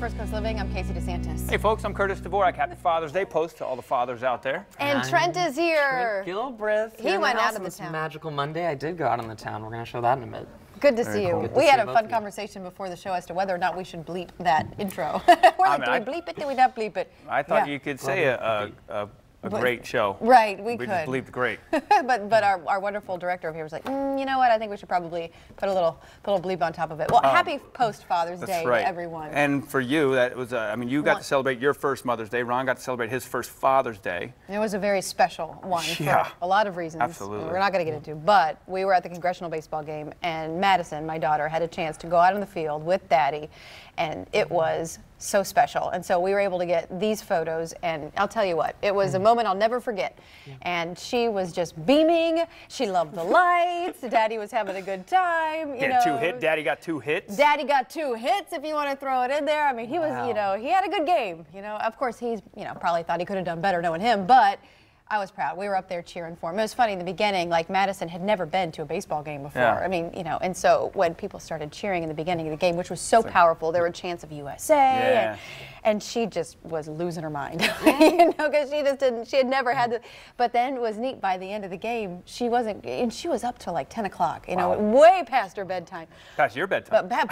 First Coast Living. I'm Casey DeSantis. Hey folks, I'm Curtis Dvorak. Happy Father's Day post to all the fathers out there. And Trent is here. Trent Gilbreth. He went out of the town. Magical Monday. I did go out on the town. We're going to show that in a bit. Good to see you. cool. We had a fun conversation before the show as to whether or not we should bleep that intro. We're like, do we bleep it? Do we not bleep it? I thought you could say a great show. Right, we could. just bleeped great. but our wonderful director over here was like, you know what? I think we should probably put a little bleep on top of it. Well, happy post Father's Day to everyone. And for you, that was I mean, you got to celebrate your first Mother's Day. Ron got to celebrate his first Father's Day. It was a very special one for a lot of reasons. Absolutely. We're not going to get into, but we were at the congressional baseball game, and Madison, my daughter, had a chance to go out on the field with Daddy, and it was so special. And so we were able to get these photos, and I'll tell you what, it was a moment I'll never forget. And she was just beaming. She loved the lights. Daddy was having a good time. You know, 2 hit. Daddy got 2 hits. Daddy got 2 hits, if you want to throw it in there. I mean, he was, you know, he had a good game. You know, of course, he's, you know, probably thought he could have done better knowing him, but I was proud. We were up there cheering for him. It was funny in the beginning, like Madison had never been to a baseball game before. Yeah. I mean, you know, and so when people started cheering in the beginning of the game, which was so powerful, there were chants of USA, and she just was losing her mind, you know, because she just didn't, she had never had the, but then it was neat by the end of the game, she wasn't, and she was up till like 10 o'clock, you know, way past her bedtime. Past your bedtime. But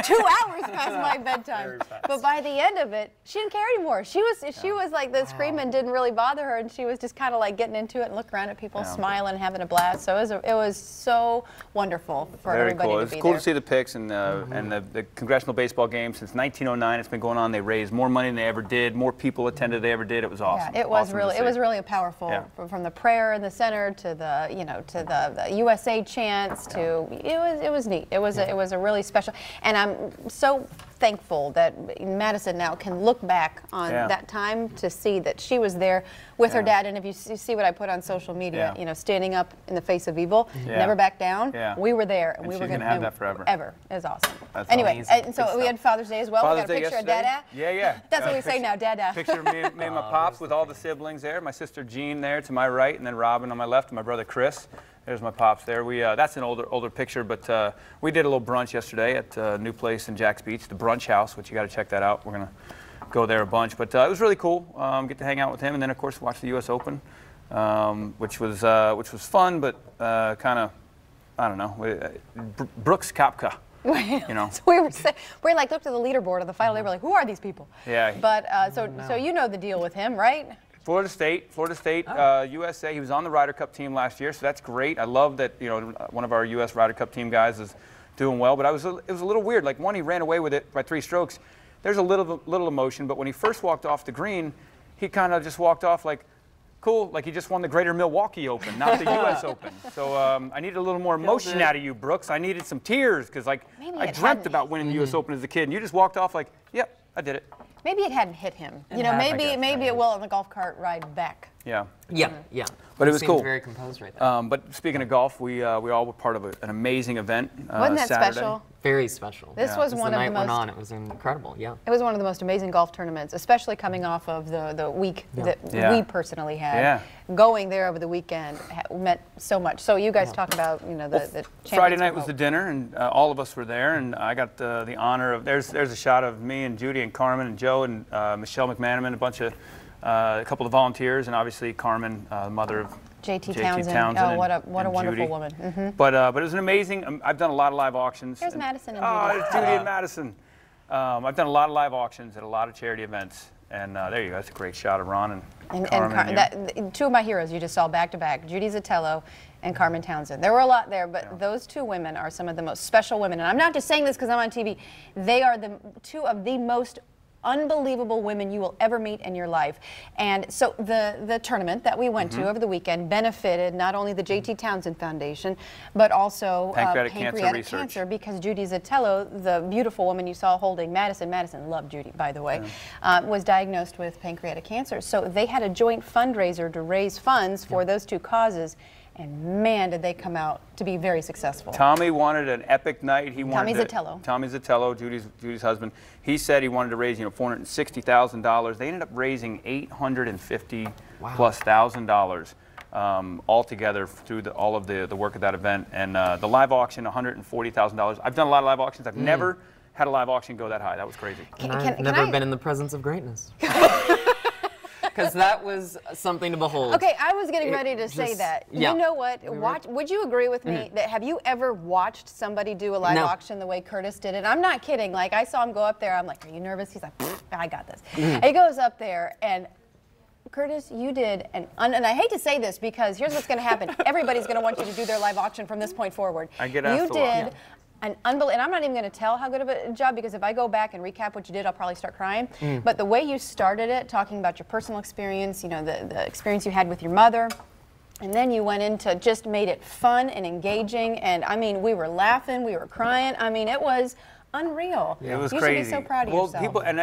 2 hours past my bedtime. But by the end of it, she didn't care anymore. She was like, the screaming didn't really bother her, and she was just kind of like getting into it and looking around at people, smiling, having a blast. So it was so wonderful for everybody to be there. It's cool to see the pics and the congressional baseball game since 1909. It's been going on. They raised more money than they ever did. More people attended than they ever did. It was awesome. Yeah, it was really a powerful from the prayer in the center to the to the USA chants to it was neat. It was a really special, and I'm so thankful that Madison now can look back on that time to see that she was there with her dad. And if you see what I put on social media, you know, standing up in the face of evil, never back down. We were there, and we were going to have that forever. It was awesome. That's anyway, amazing. And so we had Father's Day as well. We got a picture of Dada. Yeah. That's what we say now, Dada. Picture of me and my pops with all the siblings there. My sister Jean there to my right, and then Robin on my left, and my brother Chris. There's my pops there. That's an older picture, but we did a little brunch yesterday at a new place in Jack's Beach, the Brunch House, which you got to check that out. We're gonna go there a bunch, but it was really cool. Get to hang out with him, and then of course watch the U.S. Open, which was fun, but kind of, I don't know, Brooks Koepka. You know, so we like looked at the leaderboard of the final day. We're like, who are these people? Yeah. But so you know the deal with him, right? Florida State, USA. He was on the Ryder Cup team last year, so that's great. I love that, you know, one of our U.S. Ryder Cup team guys is doing well. But it was a little weird. Like, one, he ran away with it by 3 strokes. There's a little emotion, but when he first walked off the green, he kind of just walked off like, cool, like he just won the Greater Milwaukee Open, not the U.S. Open. So I needed a little more emotion out of you, Brooks. I needed some tears because, like, I dreamt about winning the U.S. Open as a kid, and you just walked off like, yep, I did it. Maybe it hadn't hit him. You know, maybe it will on the golf cart ride back. Yeah. But it was cool. Very composed right there. But speaking of golf, we all were part of an amazing event. Wasn't that Saturday. Special? Very special. This was one of the most. The night went on, it was incredible. Yeah. It was one of the most amazing golf tournaments, especially coming off of the week that we personally had. Yeah. Going there over the weekend meant so much. So you guys talk about, you know, the Friday night was the dinner, and all of us were there, and I got the honor of. There's a shot of me and Judy and Carmen and Joe and Michelle McManaman, a couple of volunteers, and obviously Carmen, mother of JT Townsend. Oh, what a wonderful woman. Mm-hmm. But it was an amazing. I've done a lot of live auctions. There's Madison and Judy. Oh, there's Judy and Madison. I've done a lot of live auctions at a lot of charity events, and there you go. That's a great shot of Ron and Carmen. 2 of my heroes you just saw back to back: Judy Zatello and Carmen Townsend. There were a lot there, but those 2 women are some of the most special women. And I'm not just saying this because I'm on TV. They are 2 of the most unbelievable women you will ever meet in your life. And so the tournament that we went to over the weekend benefited not only the JT Townsend Foundation, but also pancreatic cancer, because Judy Zatello, the beautiful woman you saw holding Madison loved Judy, by the way, was diagnosed with pancreatic cancer. So they had a joint fundraiser to raise funds for those 2 causes. And man, did they come out to be very successful. Tommy wanted an epic night. Tommy Zatello, Judy's husband. He said he wanted to raise, $460,000. They ended up raising $850,000+ altogether through all of the work of that event. And the live auction, $140,000. I've done a lot of live auctions. I've never had a live auction go that high. That was crazy. I've never been in the presence of greatness. Because that was something to behold. Okay, I was getting ready to say that. Yeah. You know what? Would you agree with me that have you ever watched somebody do a live auction the way Curtis did it? I'm not kidding. Like, I saw him go up there. I'm like, are you nervous? He's like, I got this. He goes up there, and Curtis, you did, and I hate to say this because here's what's going to happen. Everybody's going to want you to do their live auction from this point forward. I get asked a lot. You did an unbelievable, and I'm not even going to tell how good of a job, because if I go back and recap what you did, I'll probably start crying. But the way you started it, talking about your personal experience, you know, the experience you had with your mother, and then you went into just made it fun and engaging, and I mean, we were laughing, we were crying. I mean, it was unreal. It was you crazy. You should be so proud of yourself. People, and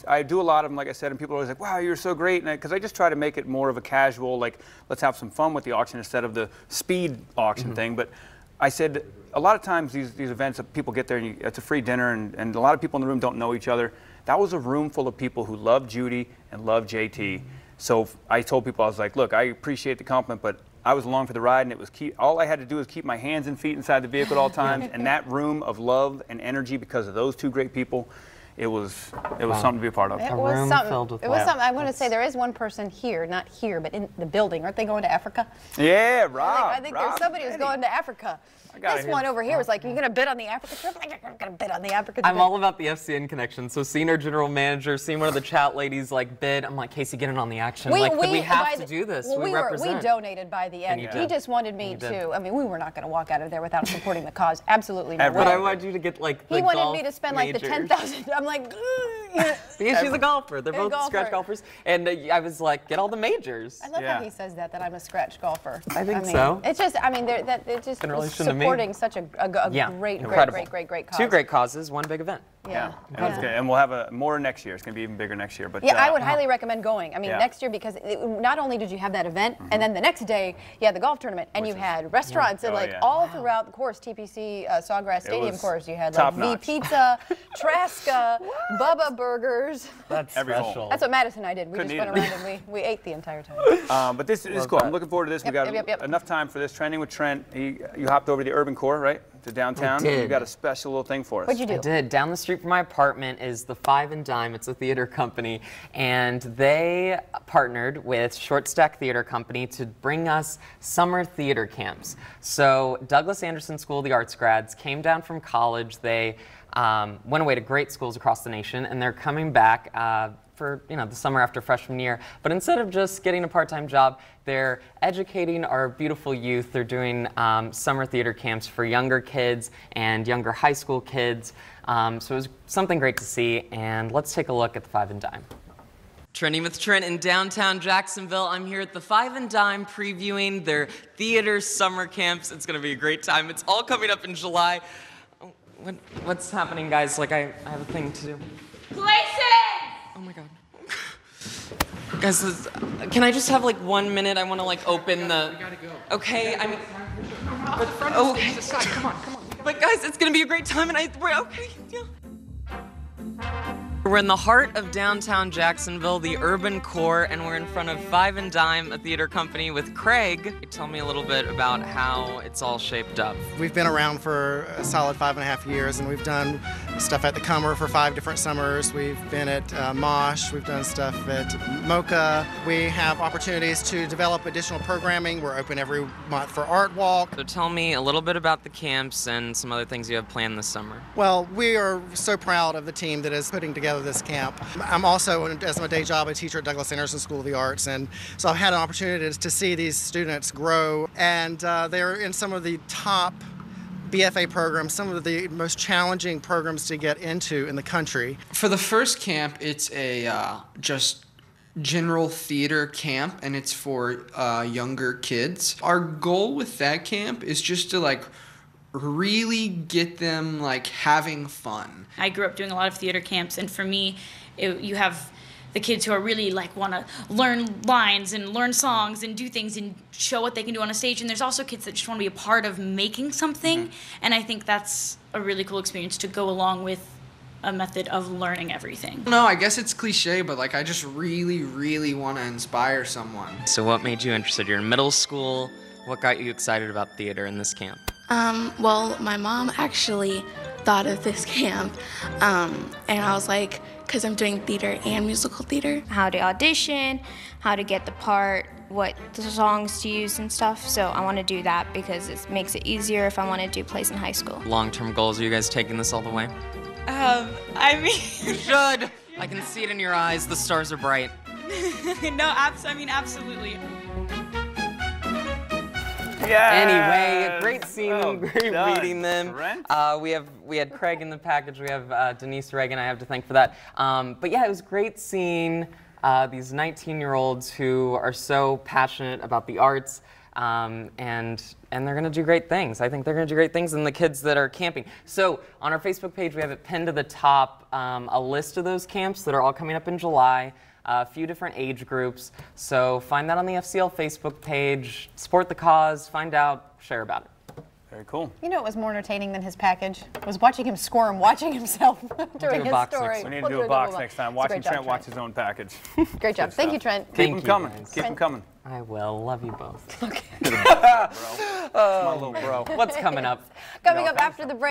I do a lot of them, like I said, and people are always like, wow, you're so great. Because I just try to make it more of a casual, like, let's have some fun with the auction instead of the speed auction thing. But I said, a lot of times these events, people get there and it's a free dinner, and a lot of people in the room don't know each other. That was a room full of people who love Judy and love JT. So I told people, I was like, look, I appreciate the compliment, but I was along for the ride, and it was all I had to do was keep my hands and feet inside the vehicle at all times. And that room of love and energy, because of those two great people, it was something to be a part of. It was something. It was something. I want to say there is one person here, not here, but in the building. Aren't they going to Africa? Yeah, Rob. I think there's somebody who's going to Africa. This one over here was like, "You're gonna bid on the Africa trip?" I'm gonna bid on the Africa trip. I'm all about the FCN connection. So seeing our general manager, seeing one of the chat ladies like bid, I'm like, Casey, get in on the action. We have to do this. Well, we represent. We donated by the end. He just wanted me to. I mean, we were not going to walk out of there without supporting the cause. Absolutely not. But I wanted you to get like the He wanted me to spend like the 10,000. I'm like, because she's a golfer. They're both scratch golfers, and I was like, get all the majors. I love how he says that I'm a scratch golfer. I mean, so. It's just, I mean, it's just supporting such a great cause. Two great causes, one big event. Yeah. That's good. And we'll have more next year. It's going to be even bigger next year. But yeah, I would highly recommend going. I mean, next year, because not only did you have that event, and then the next day you had the golf tournament, and you had restaurants, and like all throughout the course, TPC Sawgrass Stadium course, you had like V Pizza, Traska, Bubba Burgers. That's special. That's what Madison and I did. We just went around and we ate the entire time. But this is cool. I'm looking forward to this. We got enough time for this. Trending with Trent. You hopped over to the Urban Core, right? To downtown. You got a special little thing for us. What'd you do? I did. Down the street from my apartment is the Five and Dime. It's a theater company, and they partnered with Short Stack Theater Company to bring us summer theater camps. So Douglas Anderson School of the Arts grads came down from college. They went away to great schools across the nation, and they're coming back for the summer after freshman year. But instead of just getting a part-time job, they're educating our beautiful youth. They're doing summer theater camps for younger kids and younger high school kids. So it was something great to see, and let's take a look at the Five and Dime. Trending with Trent in downtown Jacksonville. I'm here at the Five and Dime previewing their theater summer camps. It's gonna be a great time. It's all coming up in July. What's happening, guys? Like, I have a thing to do. Places! Oh my God. Guys, can I just have like 1 minute? I want to like open the. We gotta go. Okay, I mean. Okay. Come on. But guys, it's gonna be a great time, and we're okay. Yeah. We're in the heart of downtown Jacksonville, the Urban Core, and we're in front of Five and Dime, a theater company with Craig. Tell me a little bit about how it's all shaped up. We've been around for a solid 5.5 years, and we've done stuff at the Comer for 5 different summers. We've been at Mosh. We've done stuff at Mocha. We have opportunities to develop additional programming. We're open every month for Art Walk. So tell me a little bit about the camps and some other things you have planned this summer. Well, we are so proud of the team that is putting together this camp. I'm also, as my day job, a teacher at Douglas Anderson School of the Arts, and so I've had an opportunity to see these students grow, and they're in some of the top BFA programs, some of the most challenging programs to get into in the country. For the first camp, it's a just general theater camp, and it's for younger kids. Our goal with that camp is just to really get them having fun. I grew up doing a lot of theater camps, and for me, you have the kids who are really want to learn lines and learn songs and do things and show what they can do on a stage, and there's also kids that just want to be a part of making something, and I think that's a really cool experience to go along with a method of learning everything. No, I guess it's cliche, but I just really want to inspire someone. So what made you interested? You're in middle school. What got you excited about theater in this camp? Well, my mom actually thought of this camp, and I was like, because I'm doing theater and musical theater. How to audition, how to get the part, what the songs to use and stuff. So I want to do that because it makes it easier if I want to do plays in high school. Long-term goals, are you guys taking this all the way? I mean, You should! I can see it in your eyes, the stars are bright. no, absolutely. Yeah. Anyway, great seeing them, great done. meeting them. Trent? We had Craig in the package. We have Denise Reagan. I have to thank for that. But yeah, it was great seeing these 19-year-olds who are so passionate about the arts, and they're going to do great things. I think they're going to do great things, and the kids that are camping. So on our Facebook page, we have it pinned to the top, a list of those camps that are all coming up in July. A few different age groups. So find that on the FCL Facebook page, support the cause, find out, share about it. Very cool. You know what was more entertaining than his package? Was watching him squirm, watching himself during his story. We need to do a box next time. Watching Trent watch his own package. Great job. Thank you, Trent. Keep them coming. Keep them coming. I will. Love you both. Okay. Bro. My little bro. What's coming up? Coming up after the break.